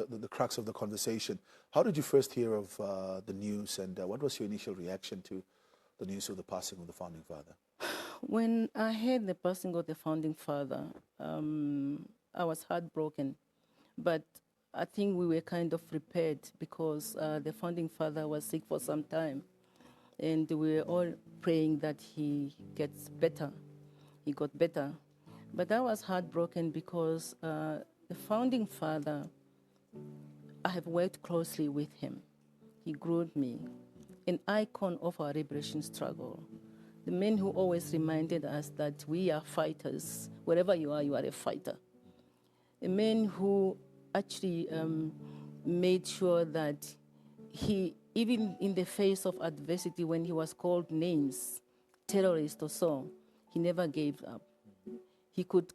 the crux of the conversation. How did you first hear of the news, and what was your initial reaction to the news of the passing of the founding father? When I heard the passing of the founding father, I was heartbroken. But I think we were kind of prepared because the founding father was sick for some time. And we were all praying that he gets better. He got better. But I was heartbroken because the founding father, I have worked closely with him. He grew me, an icon of our liberation struggle. The man who always reminded us that we are fighters. Wherever you are a fighter. A man who actually made sure that he, even in the face of adversity, when he was called names, terrorist or so, he never gave up. He could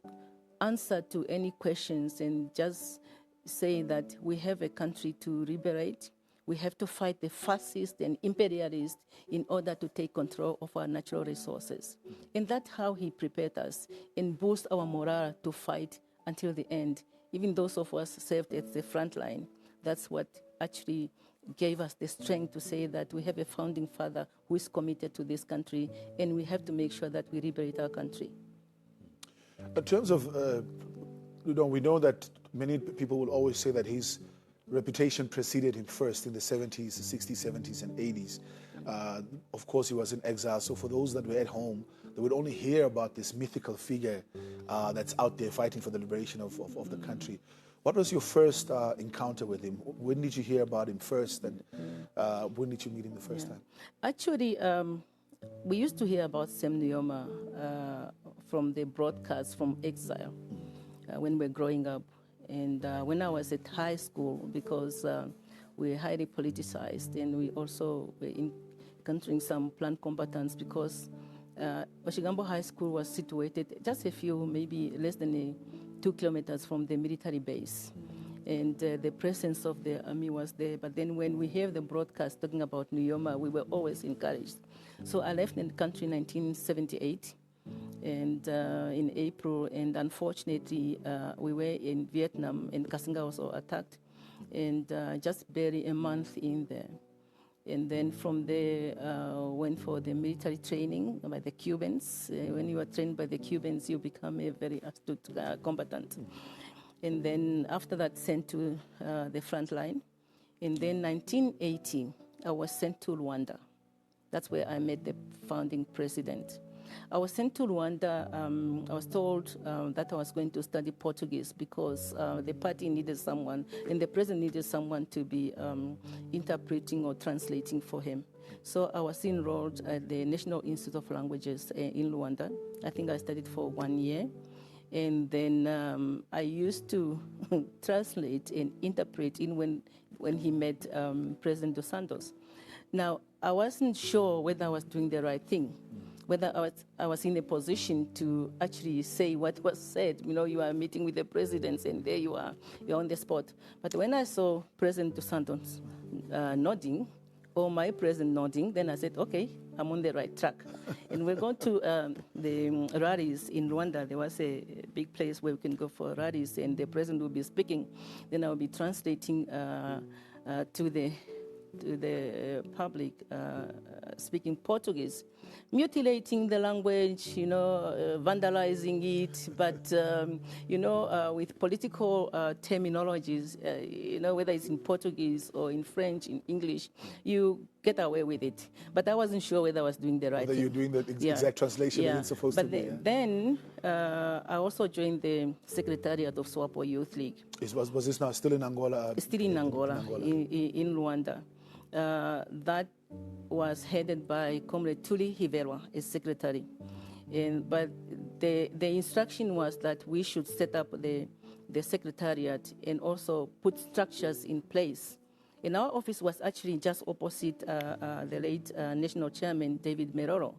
answer to any questions and just say that we have a country to liberate. We have to fight the fascists and imperialists in order to take control of our natural resources. And that's how he prepared us and boost our morale to fight until the end. Even those of us served at the front line, that's what actually gave us the strength to say that we have a founding father who is committed to this country, and we have to make sure that we liberate our country. In terms of, we know that many people will always say that his reputation preceded him first in the 70s, 60s, 70s, and 80s. Of course, he was in exile, so for those that were at home, they would only hear about this mythical figure that's out there fighting for the liberation of the country. What was your first encounter with him? When did you hear about him first, and when did you meet him the first time? Actually, we used to hear about Sam Nujoma from the broadcast from exile when we were growing up. And when I was at high school, because we were highly politicized, and we also were encountering some planned combatants, because Oshigambo High School was situated just a few, maybe less than 2 kilometers from the military base. And the presence of the army was there. But then when we hear the broadcast talking about Nujoma, we were always encouraged. So I left the country in 1978. And in April, and unfortunately, we were in Vietnam, and Kasinga was attacked, and just barely a month in there. And then from there, went for the military training by the Cubans. When you are trained by the Cubans, you become a very astute combatant. And then after that, sent to the front line. And then 1980, I was sent to Rwanda. That's where I met the founding president. I was sent to Rwanda. I was told that I was going to study Portuguese because the party needed someone, and the president needed someone to be interpreting or translating for him. So I was enrolled at the National Institute of Languages in Rwanda. I think I studied for 1 year. And then I used to translate and interpret when he met President Dos Santos. Now, I wasn't sure whether I was doing the right thing, whether I was in a position to actually say what was said. You know, you are meeting with the presidents, and there you are, you're on the spot. But when I saw President Dos Santos nodding, or my president nodding, then I said, okay, I'm on the right track. And we're going to the rallies in Rwanda. There was a big place where we can go for rallies, and the president will be speaking. Then I'll be translating to the public, speaking Portuguese, mutilating the language, you know, vandalizing it, but, you know, with political terminologies, you know, whether it's in Portuguese or in French, in English, you get away with it. But I wasn't sure whether I was doing the right thing. Whether you're doing the exact translation that it's supposed to be. Then I also joined the Secretariat of SWAPO Youth League. Was this now still in Angola? Still in Angola, in Rwanda. That was headed by Comrade Tuli Hiverwa, as secretary. But the instruction was that we should set up the secretariat and also put structures in place. And our office was actually just opposite the late national chairman, David Meroro.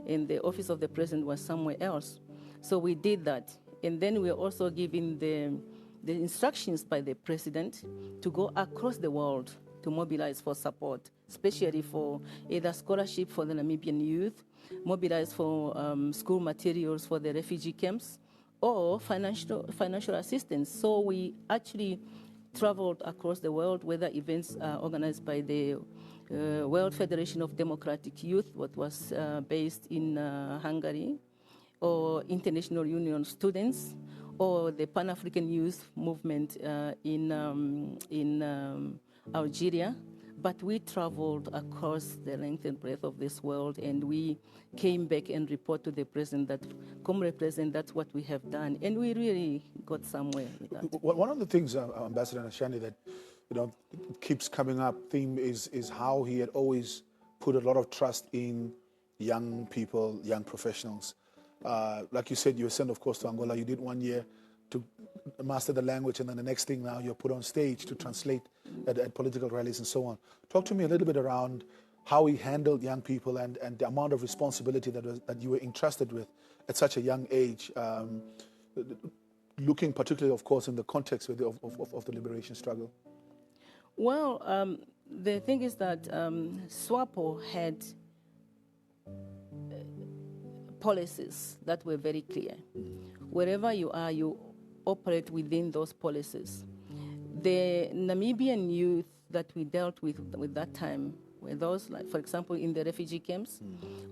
And the office of the president was somewhere else. So we did that. And then we were also given the instructions by the president to go across the world to mobilize for support, especially for either scholarship for the Namibian youth, mobilize for school materials for the refugee camps, or financial assistance. So we actually traveled across the world, whether events organized by the World Federation of Democratic Youth, what was based in Hungary, or International Union Students, or the Pan-African Youth Movement in Algeria. But we traveled across the length and breadth of this world, and we came back and report to the president that, Comrade President, that's what we have done. And we really got somewhere with that. One of the things, Ambassador Nashandi, that keeps coming up theme is how he had always put a lot of trust in young people, young professionals. Like you said, you were sent, of course, to Angola. You did 1 year to master the language, and then the next thing now you're put on stage to translate at political rallies and so on. Talk to me a little bit around how he handled young people and the amount of responsibility that you were entrusted with at such a young age, looking particularly, of course, in the context of the liberation struggle. Well, the thing is that SWAPO had policies that were very clear. Wherever you are, you operate within those policies. The Namibian youth that we dealt with that time were those, like, for example, in the refugee camps,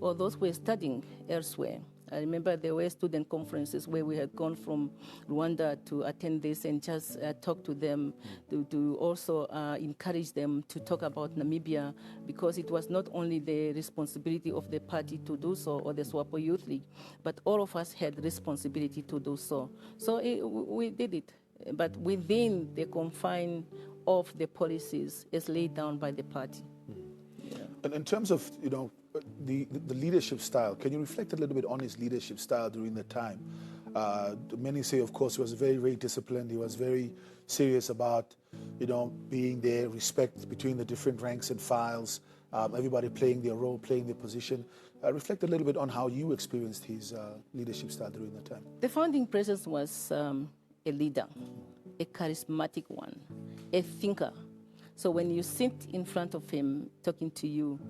or those who were studying elsewhere. I remember there were student conferences where we had gone from Rwanda to attend this and just talk to them, to also encourage them to talk about Namibia, because it was not only the responsibility of the party to do so, or the SWAPO Youth League, but all of us had responsibility to do so. So we did it, but within the confine of the policies as laid down by the party. Yeah. And in terms of, the leadership style, can you reflect a little bit on his leadership style during the time? Many say, of course, he was very, very disciplined. He was very serious about, being there, respect between the different ranks and files, everybody playing their role, playing their position. Reflect a little bit on how you experienced his leadership style during that time. The founding president was a leader, a charismatic one, a thinker. So when you sit in front of him talking to you,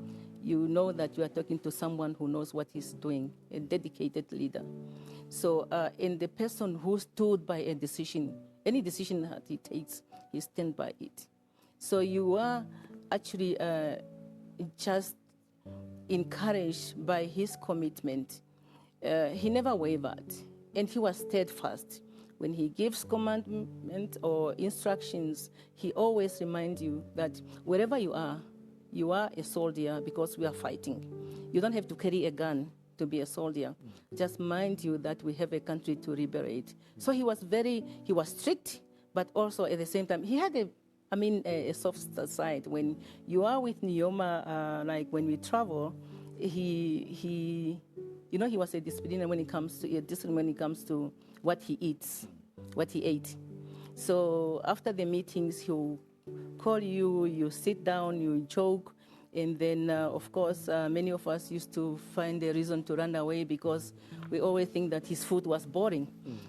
you know that you are talking to someone who knows what he's doing, a dedicated leader. So in the person who stood by a decision, any decision that he takes, he stands by it. So you are actually just encouraged by his commitment. He never wavered, and he was steadfast. When he gives commandment or instructions, he always reminds you that wherever you are a soldier because we are fighting. You don't have to carry a gun to be a soldier. Just mind you that we have a country to liberate. So he was strict, but also at the same time, he had a soft side. When you are with Nujoma, like when we travel, he was a disciplinarian when it comes to what he eats, what he ate. So after the meetings, he'll call you, you sit down, you joke, and then, of course, many of us used to find a reason to run away because we always think that his food was boring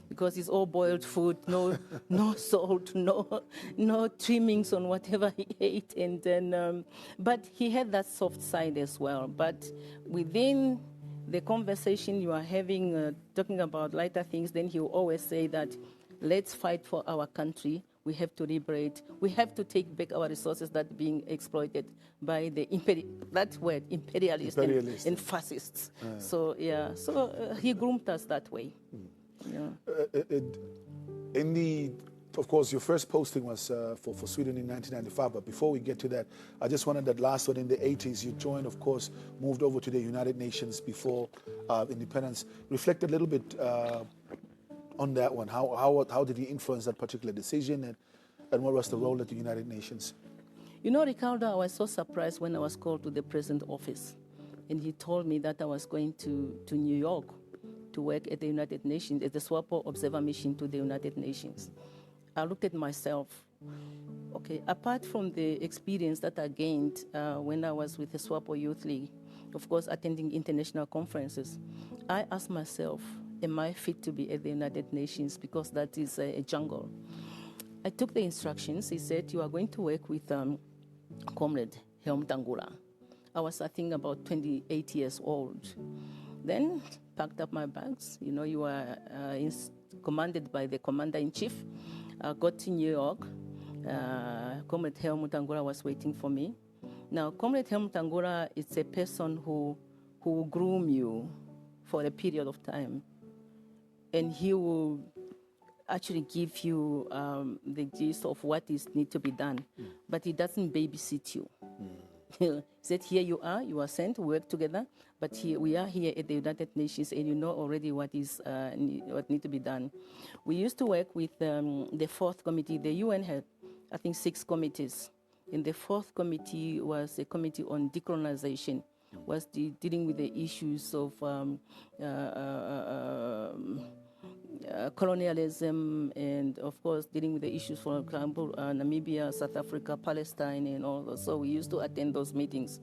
because it's all boiled food, no salt, no trimmings on whatever he ate, and then, but he had that soft side as well. But within the conversation you are having, talking about lighter things, then he will always say that, let's fight for our country. We have to liberate. We have to take back our resources that are being exploited by the imperialists and fascists. So he groomed us that way. Yeah. Of course, your first posting was for Sweden in 1995. But before we get to that, I just wanted that last one in the 80s. You joined, of course, moved over to the United Nations before independence. Reflect a little bit on that one. How did he influence that particular decision, and what was the role at the United Nations? Ricardo, I was so surprised when I was called to the president's office, and he told me that I was going to New York to work at the United Nations, at the SWAPO Observer Mission to the United Nations. I looked at myself. Okay, apart from the experience that I gained when I was with the SWAPO Youth League, of course, attending international conferences, I asked myself, am I fit to be at the United Nations? Because that is a jungle. I took the instructions. He said, you are going to work with Comrade Helm Tangula. I was, I think, about 28 years old. Then packed up my bags. You are commanded by the commander-in-chief. I got to New York, Comrade Helmut Angola was waiting for me. Now, Comrade Helmut Angola is a person who will groom you for a period of time, and he will actually give you the gist of what is need to be done, but he doesn't babysit you. He said, here you are sent to work together, but here we are here at the United Nations, and you know already what need to be done. We used to work with the fourth committee. The UN had, I think, 6 committees. And the fourth committee was a committee on decolonization, was dealing with the issues of colonialism, and of course dealing with the issues, for example, Namibia, South Africa, Palestine, and all those. So we used to attend those meetings,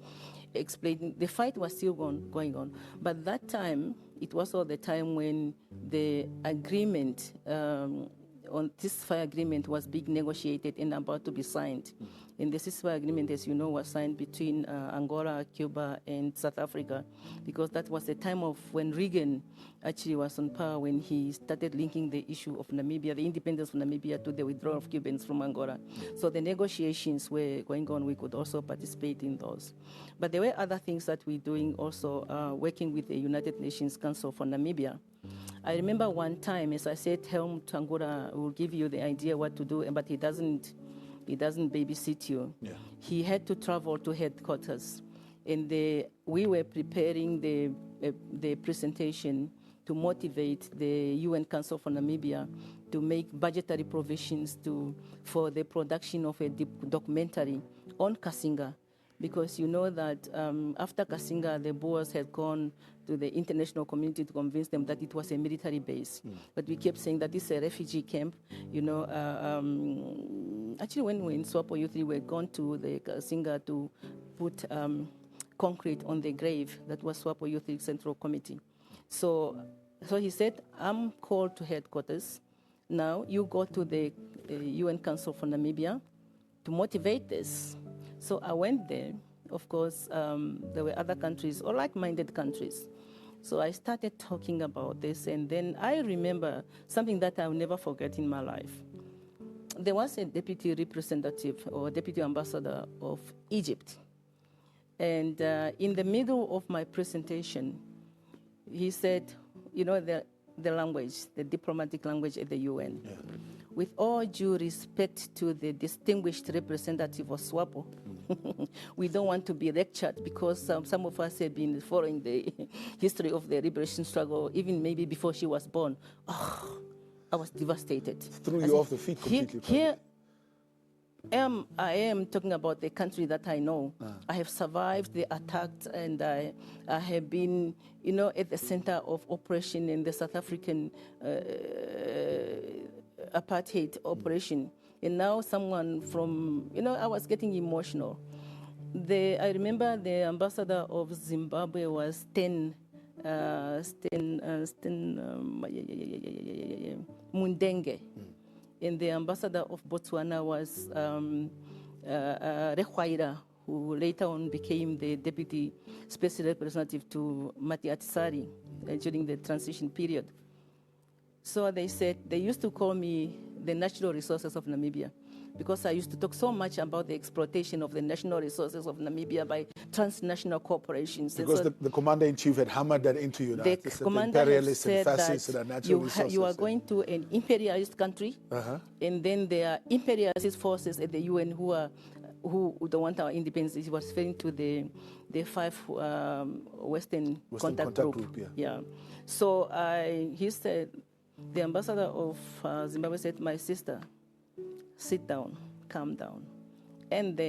explaining the fight was still going on. But that time, it was all the time when the agreement on ceasefire agreement was being negotiated and about to be signed. And the ceasefire agreement, as you know, was signed between Angola, Cuba, and South Africa, because that was the time of when Reagan actually was on power, when he started linking the issue of Namibia, the independence of Namibia, to the withdrawal of Cubans from Angola. So the negotiations were going on. We could also participate in those. But there were other things that we're doing also, working with the United Nations Council for Namibia. I remember one time, as I said, Helmut Angola will give you the idea what to do, but he doesn't babysit you. Yeah. He had to travel to headquarters, and we were preparing the presentation to motivate the UN Council for Namibia to make budgetary provisions for the production of a documentary on Kasinga. Because you know that after Kasinga, the Boers had gone to the international community to convince them that it was a military base. But we kept saying that this is a refugee camp. You know, actually, when we were in SWAPO Youth, we were gone to the Kasinga to put concrete on the grave. That was SWAPO Youth Central Committee. So he said, I'm called to headquarters. Now you go to the UN Council for Namibia to motivate this. So I went there. Of course, there were other countries, or like-minded countries. So I started talking about this, and then I remember something that I'll never forget in my life. There was a deputy representative or deputy ambassador of Egypt. And in the middle of my presentation, he said, you know, the language, the diplomatic language at the UN. Yeah. With all due respect to the distinguished representative of SWAPO, we don't want to be lectured, because some of us have been following the history of the liberation struggle, even maybe before she was born. Oh, I was devastated. Threw you off the feet completely. Here I am talking about the country that I know. I have survived the attacks, and I have been, you know, at the center of oppression in the South African apartheid operation. And now someone from, you know, I was getting emotional. I remember the ambassador of Zimbabwe was Mundenge. And the ambassador of Botswana was Rekwaira, who later on became the deputy special representative to Mati Atisari during the transition period. So they said, they used to call me the natural resources of Namibia, because I used to talk so much about the exploitation of the national resources of Namibia by transnational corporations. Because so the commander-in-chief had hammered that into you. The commander imperialists and fascists and natural resources. You are going to an imperialist country, and then there are imperialist forces at the UN who don't want our independence. He was referring to the 5 Western Contact Group. Yeah. So he said, the ambassador of Zimbabwe said, my sister, sit down, calm down. And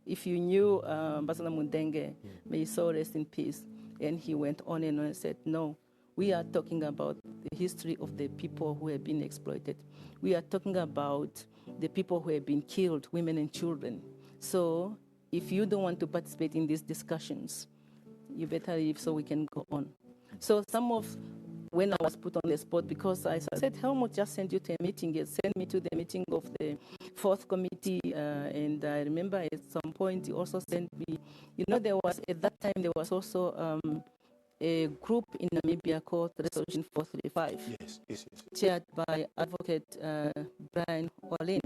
if you knew Ambassador Mundenge, may his soul rest in peace. And he went on and said, no, we are talking about the history of the people who have been exploited. We are talking about the people who have been killed, women and children. So if you don't want to participate in these discussions, you better leave so we can go on. So when I was put on the spot, because I said, Helmut just sent you to a meeting. He sent me to the meeting of the 4th committee, and I remember at some point he also sent me, you know, at that time there was also a group in Namibia called Resolution 435, yes. Chaired by Advocate Brian Orlin.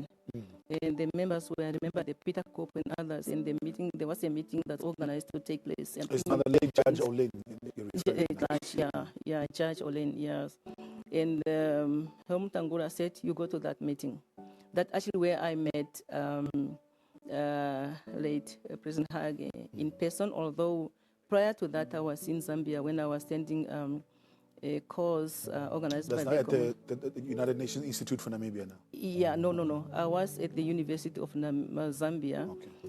And the members were, I remember, the Peter Cope and others. And the meeting, there was a meeting that's organized to take place. It's not the late Judge Olin. Judge Olin, yes. And Helmut Angura said, you go to that meeting. That's actually where I met late President Hage in person, although prior to that I was in Zambia when I was attending a course organized by at the United Nations Institute for Namibia now? Yeah, no. I was at the University of Zambia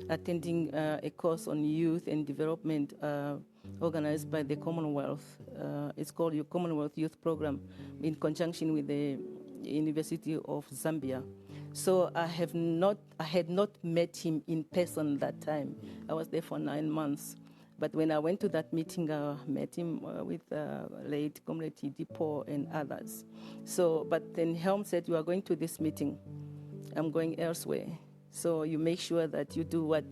attending a course on youth and development organized by the Commonwealth. It's called your Commonwealth Youth Program in conjunction with the University of Zambia. So I had not met him in person that time. I was there for 9 months. But when I went to that meeting, I met him with late Comrade Dipo and others. So, but then Helm said, you are going to this meeting. I'm going elsewhere. So you make sure that you do what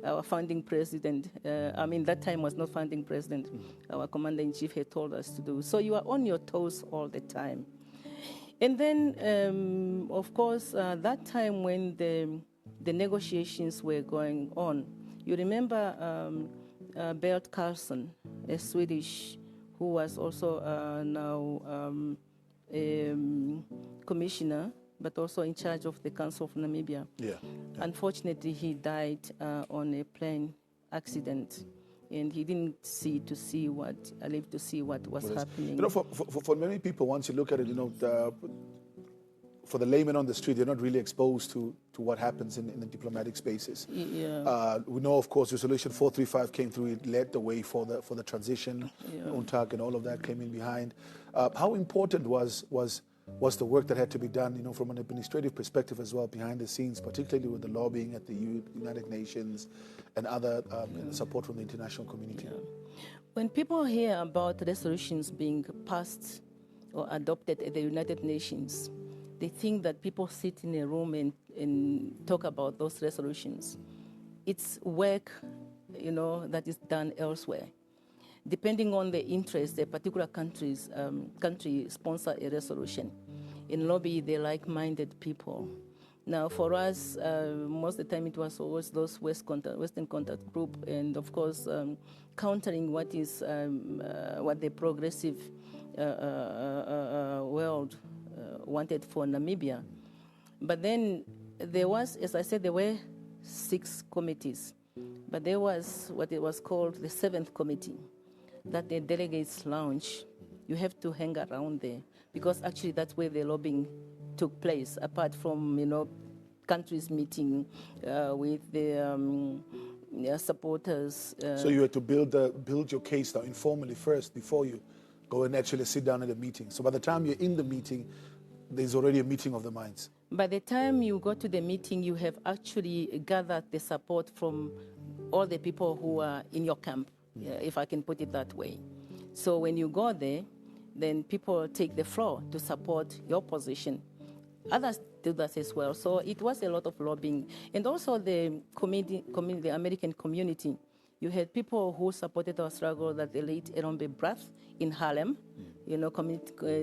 our founding president, that time was not founding president, our commander-in-chief had told us to do. So you are on your toes all the time. And then, of course, that time when the negotiations were going on, you remember Bert Carlson, a Swedish, who was also now commissioner, but also in charge of the Council of Namibia. Yeah. Unfortunately, he died on a plane accident, and he didn't live to see what was happening. You know, for many people, once you look at it, for the layman on the street, they're not really exposed to what happens in the diplomatic spaces. Yeah. We know, of course, Resolution 435 came through. It led the way for the transition. Yeah. UNTAC and all of that came in behind. How important was the work that had to be done, from an administrative perspective as well, behind the scenes, particularly with the lobbying at the United Nations and other support from the international community? Yeah. When people hear about resolutions being passed or adopted at the United Nations, they think that people sit in a room and talk about those resolutions. It's work, that is done elsewhere. Depending on the interest, a particular country sponsor a resolution. In lobby, they're like-minded people. Now, for us, most of the time it was always those Western Contact Group, and of course, countering what the progressive world wanted for Namibia. But then there was, as I said, there were 6 committees, but there was what it was called the 7th committee, that the delegates lounge. You have to hang around there, because actually that's where the lobbying took place, apart from, countries meeting with the supporters. So you had to build your case now informally first before you go and actually sit down at a meeting. So by the time you're in the meeting, there's already a meeting of the minds. By the time you go to the meeting, you have actually gathered the support from all the people who are in your camp, if I can put it that way. So when you go there, then people take the floor to support your position. Others do that as well. So it was a lot of lobbying. And also the the American community. You had people who supported our struggle, that the late Erombe Brath in Harlem,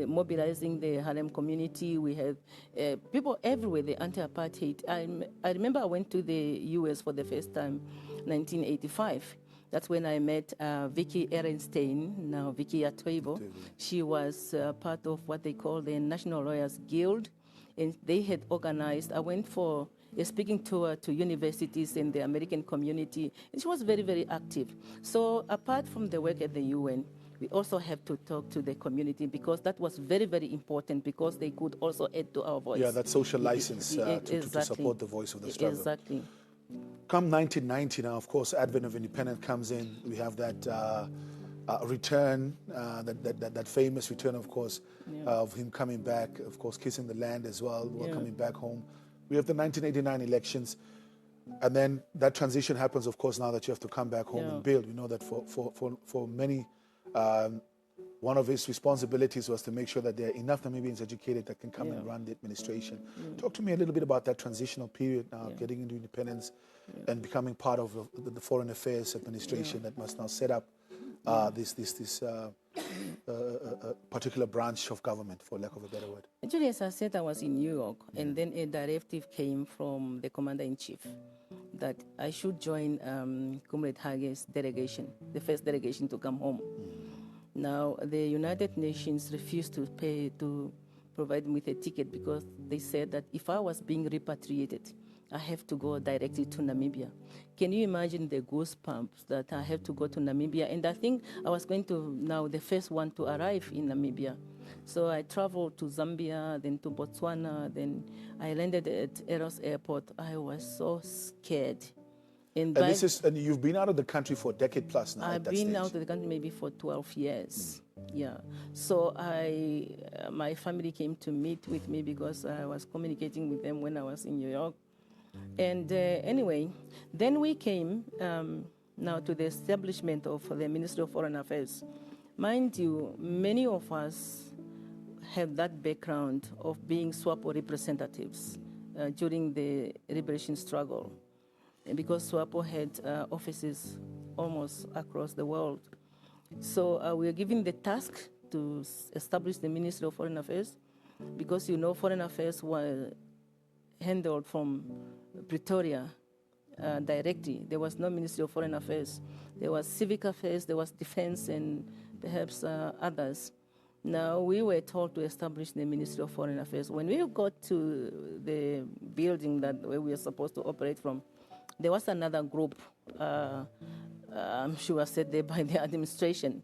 mobilizing the Harlem community. We had people everywhere, the anti-apartheid. I remember I went to the U.S. for the first time, 1985. That's when I met Vicky Ehrenstein, now Vicky Atoibo. She was part of what they call the National Lawyers Guild, and they had organized. I went for a speaking tour to universities in the American community, and she was very, very active. So apart from the work at the UN, we also have to talk to the community, because that was very, very important, because they could also add to our voice. Yeah, that social license to support the voice of the struggle. Exactly. Come 1990 now, of course, advent of independence comes in. We have that return, that famous return, of course, of him coming back, of course, kissing the land as well, coming back home. We have the 1989 elections, and then that transition happens, of course, now that you have to come back home and build. We know that for many, one of his responsibilities was to make sure that there are enough Namibians educated that can come and run the administration. Talk to me a little bit about that transitional period now, getting into independence and becoming part of the Foreign Affairs Administration that must now set up this particular branch of government, for lack of a better word? Actually, as I said, I was in New York, and then a directive came from the commander-in-chief that I should join Comrade Hage's delegation, the first delegation to come home. Now, the United Nations refused to provide me with a ticket because they said that if I was being repatriated, I have to go directly to Namibia. Can you imagine the goosebumps that I have to go to Namibia? And I think I was going to now the first one to arrive in Namibia. So I traveled to Zambia, then to Botswana, then I landed at Eros Airport. I was so scared. And you've been out of the country for a decade plus now. I've been out of the country maybe for 12 years. Yeah. So my family came to meet with me because I was communicating with them when I was in New York. And anyway, then we came now to the establishment of the Ministry of Foreign Affairs. Mind you, many of us have that background of being SWAPO representatives during the liberation struggle, because SWAPO had offices almost across the world. So we were given the task to establish the Ministry of Foreign Affairs, because Foreign Affairs were handled from Pretoria directly. There was no Ministry of Foreign Affairs. There was Civic Affairs, there was Defense, and perhaps others. Now, we were told to establish the Ministry of Foreign Affairs. When we got to the building where we were supposed to operate from, there was another group, I'm sure set there by the administration.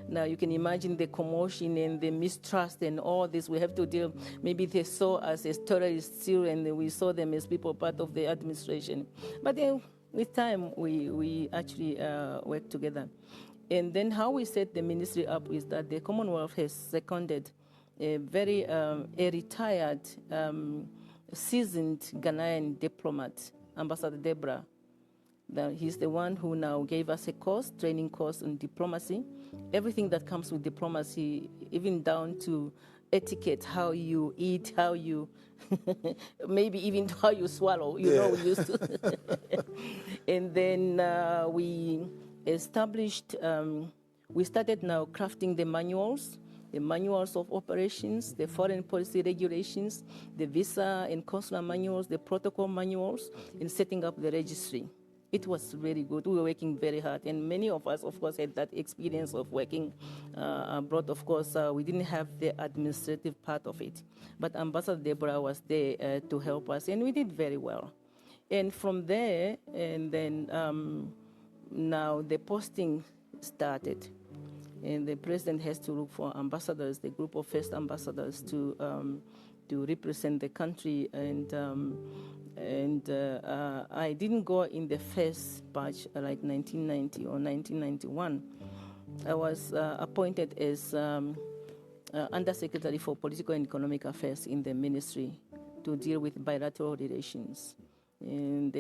Now, you can imagine the commotion and the mistrust and all this we have to deal. Maybe they saw us as terrorists still, and we saw them as people part of the administration. But then, with time, we actually worked together. And then how we set the ministry up is that the Commonwealth has seconded a retired, seasoned Ghanaian diplomat, Ambassador Deborah. He's the one who now gave us a training course on diplomacy, everything that comes with diplomacy, even down to etiquette, how you eat, how you, maybe even how you swallow, we used to. And then we established, we started now crafting the manuals of operations, the foreign policy regulations, the visa and consular manuals, the protocol manuals, and setting up the registry. It was very good. We were working very hard, and many of us, of course, had that experience of working abroad. Of course, we didn't have the administrative part of it, but Ambassador Deborah was there to help us, and we did very well. And from there, and then now the posting started, and the president has to look for ambassadors, the group of first ambassadors to represent the country, and I didn't go in the first batch like 1990 or 1991. I was appointed as Undersecretary for Political and Economic Affairs in the ministry to deal with bilateral relations. And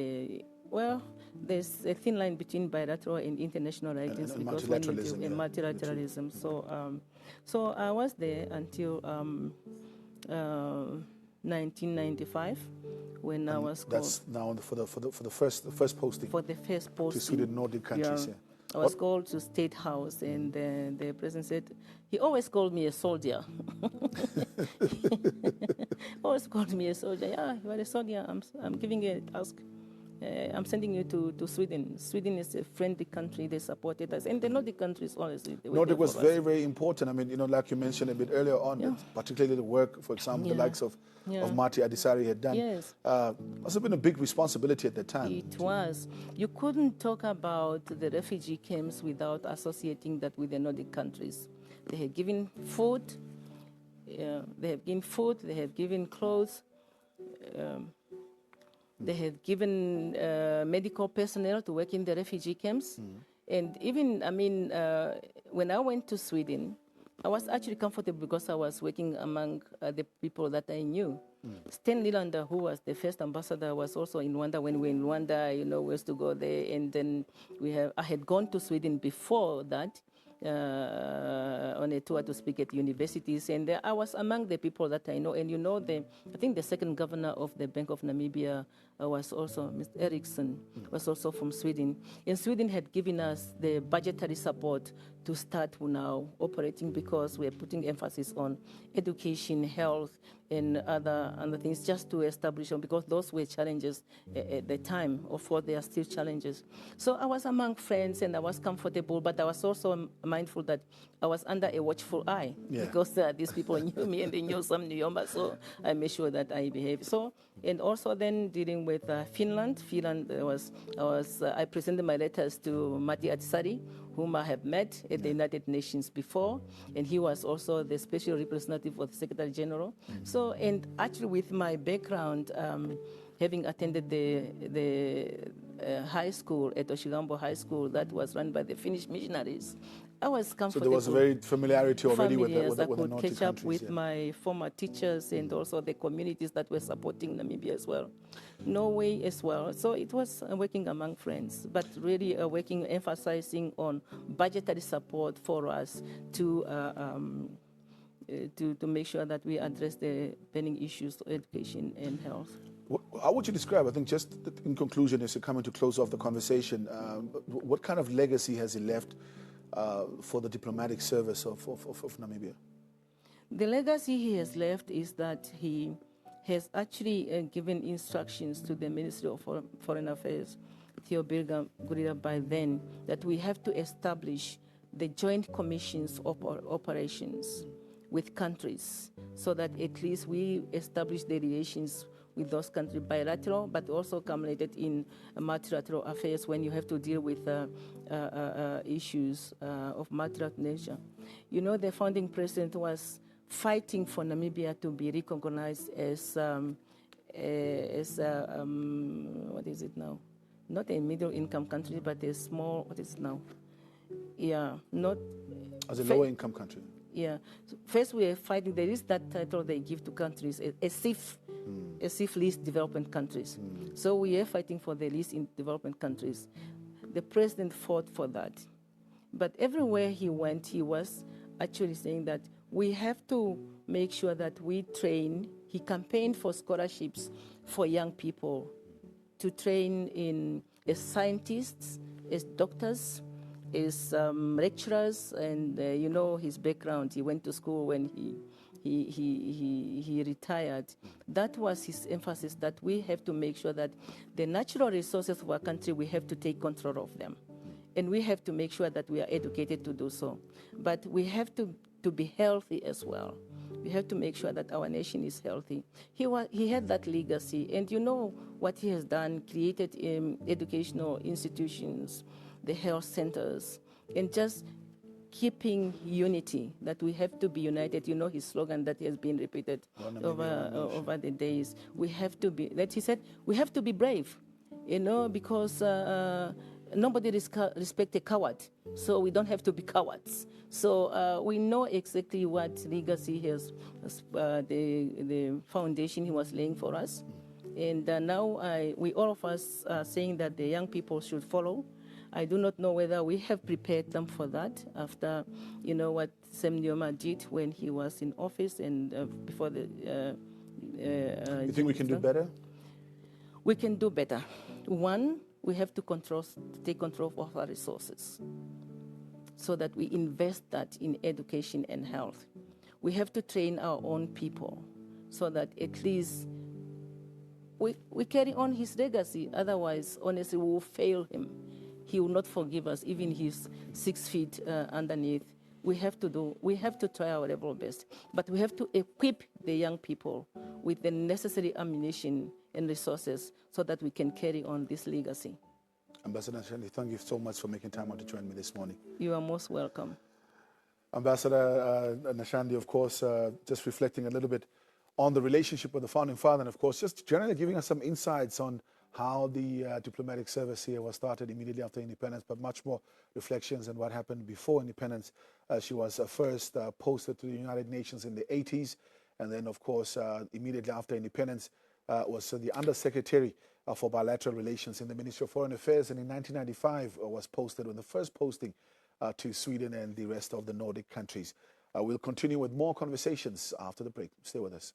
there's a thin line between bilateral and international relations, and because multilateralism. when you multilateralism. So I was there until 1995, when I was called. That's now for the first posting. For the first posting to Sweden, Nordic countries. Yeah. I was called to State House, and the president said, he always called me a soldier. Always called me a soldier. Yeah, you are a soldier. I'm giving you a task. I'm sending you to Sweden. Sweden is a friendly country. They supported us. And the Nordic countries, honestly. Nordic was very, very important. I mean, like you mentioned a bit earlier on, particularly the work, for example, the likes of Marty Adisari had done. Yes. Must have been a big responsibility at the time. It was. You couldn't talk about the refugee camps without associating that with the Nordic countries. They had given food. They have given clothes. They have given medical personnel to work in the refugee camps. And even, when I went to Sweden, I was actually comfortable because I was working among the people that I knew. Sten Lilander, who was the first ambassador, was also in Rwanda. When we were in Rwanda, we used to go there. And then I had gone to Sweden before that on a tour to speak at universities. And I was among the people that I know. And I think the second governor of the Bank of Namibia, was also Mr. Eriksson, was also from Sweden. And Sweden had given us the budgetary support to start now operating, because we're putting emphasis on education, health, and other things, just to establish them, because those were challenges at the time. Of course, they are still challenges. So I was among friends and I was comfortable, but I was also mindful that I was under a watchful eye, because these people knew me and they knew some Nujoma, so I made sure that I behaved. So, and also then dealing with Finland. I presented my letters to Matti Ahtisaari, whom I have met at the United Nations before, and he was also the special representative of the Secretary General. So, and actually with my background, having attended the high school at Oshigambo High School that was run by the Finnish missionaries, I was comfortable. So there was a very familiarity already with the I could Nordic catch up countries, with my former teachers and also the communities that were supporting Namibia as well. Norway as well. So it was working among friends, but really working, emphasizing on budgetary support for us to make sure that we address the pending issues of education and health. How would you describe, I think just in conclusion, as you're coming to close off the conversation, what kind of legacy has he left for the diplomatic service of Namibia? The legacy he has left is that he has actually given instructions to the Ministry of Foreign Affairs, Theo Birga Gurira, by then, that we have to establish the joint commissions of operations with countries, so that at least we establish the relations with those countries, bilateral, but also culminated in multilateral affairs when you have to deal with issues of multilateral nature. You know, the founding president was fighting for Namibia to be recognized as what is it now? Not a middle-income country, but a small, what is it now? Yeah, not... As a lower-income country. Yeah. So first, we are fighting. There is that title they give to countries, as if least development countries. So we are fighting for the least in development countries. The president fought for that. But everywhere he went, he was actually saying that we have to make sure that we train. He campaigned for scholarships for young people to train in as scientists, as doctors, as lecturers, and you know his background. He went to school when he retired. That was his emphasis, that we have to make sure that the natural resources of our country, we have to take control of them. And we have to make sure that we are educated to do so. But we have to be healthy as well. We have to make sure that our nation is healthy. He had that legacy, and you know what he has done, created educational institutions, the health centers, and just keeping unity, that we have to be united. You know his slogan that has been repeated over the days. We have to be, that he said, we have to be brave, you know, because nobody respects a coward, so we don't have to be cowards. So we know exactly what legacy has, the foundation he was laying for us. And now we all of us are saying that the young people should follow. I do not know whether we have prepared them for that after, you know, what Sam Nujoma did when he was in office and before the... you think we can do better? We can do better. One, we have to take control of our resources so that we invest that in education and health. We have to train our own people so that at least we carry on his legacy. Otherwise, honestly, we will fail him. He will not forgive us, even he's 6 feet underneath. We have to try our level best. But we have to equip the young people with the necessary ammunition and resources so that we can carry on this legacy. Ambassador Nashandi, thank you so much for making time out to join me this morning. You are most welcome. Ambassador Nashandi, of course, just reflecting a little bit on the relationship with the founding father, and of course, just generally giving us some insights on how the diplomatic service here was started immediately after independence, but much more reflections on what happened before independence. She was first posted to the United Nations in the 80s, and then, of course, immediately after independence, was the Undersecretary for Bilateral Relations in the Ministry of Foreign Affairs, and in 1995 was posted with the first posting to Sweden and the rest of the Nordic countries. We'll continue with more conversations after the break. Stay with us.